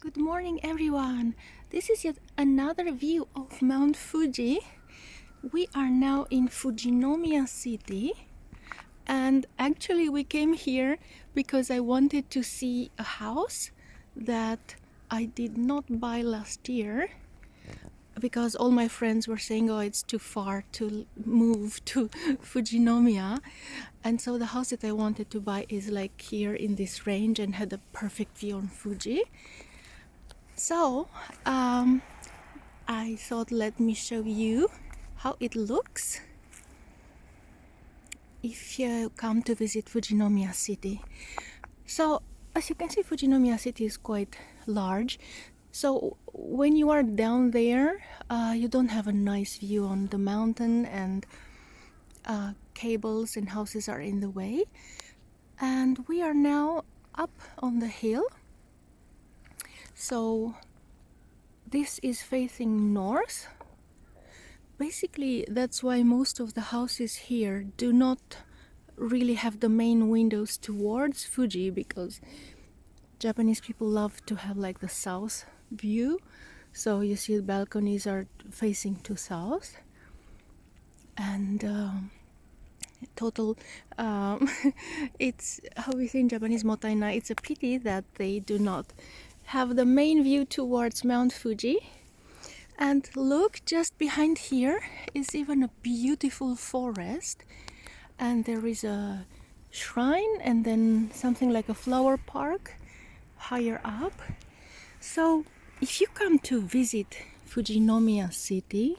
Good morning, everyone. This is yet another view of Mount Fuji. We are now in Fujinomiya City, and actually we came here because I wanted to see a house that I did not buy last year because all my friends were saying, oh, it's too far to move to Fujinomiya. And so the house that I wanted to buy is like here in this range and had a perfect view on Fuji. So I thought, let me show you how it looks if you come to visit Fujinomiya City. So as you can see, Fujinomiya City is quite large. So when you are down there, you don't have a nice view on the mountain, and cables and houses are in the way. And we are now up on the hill. So this is facing north. Basically, that's why most of the houses here do not really have the main windows towards Fuji, because Japanese people love to have like the south view. So you see the balconies are facing to south, and it's how we say in Japanese, mottainai. It's a pity that they do not have the main view towards Mount Fuji. And look, just behind here is even a beautiful forest, and there is a shrine and then something like a flower park higher up. So if you come to visit Fujinomiya City,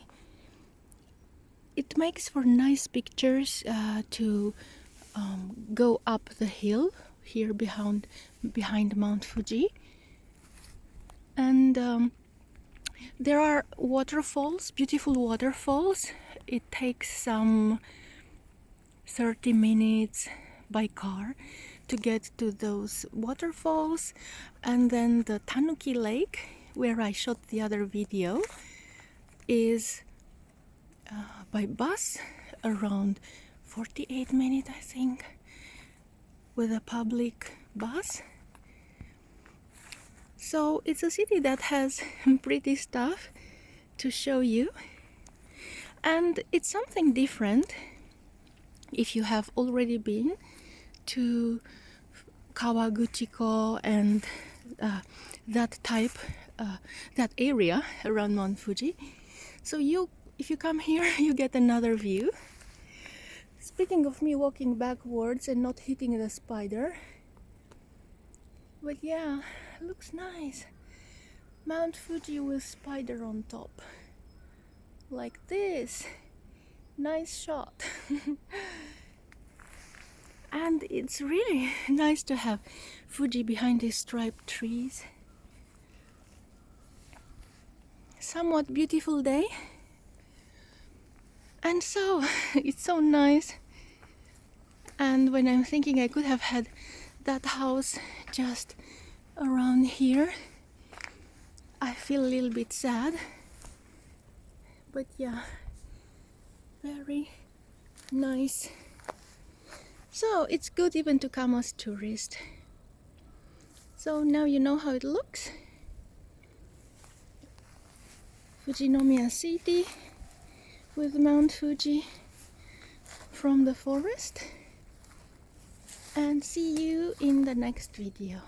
it makes for nice pictures to go up the hill here behind Mount Fuji. And there are waterfalls, beautiful waterfalls. It takes some 30 minutes by car to get to those waterfalls. And then the Tanuki Lake, where I shot the other video, is by bus around 48 minutes, I think, with a public bus. So it's a city that has pretty stuff to show you, and it's something different if you have already been to Kawaguchiko and that area around Mount Fuji. So if you come here, you get another view. Speaking of me walking backwards and not hitting the spider, but yeah, looks nice. Mount Fuji with spider on top, like this. Nice shot. And it's really nice to have Fuji behind these striped trees. Somewhat beautiful day. And so it's so nice. And when I'm thinking I could have had that house just around here, I feel a little bit sad. But yeah, very nice. So it's good even to come as tourist. So now you know how it looks. Fujinomiya City with Mount Fuji from the forest. And see you in the next video.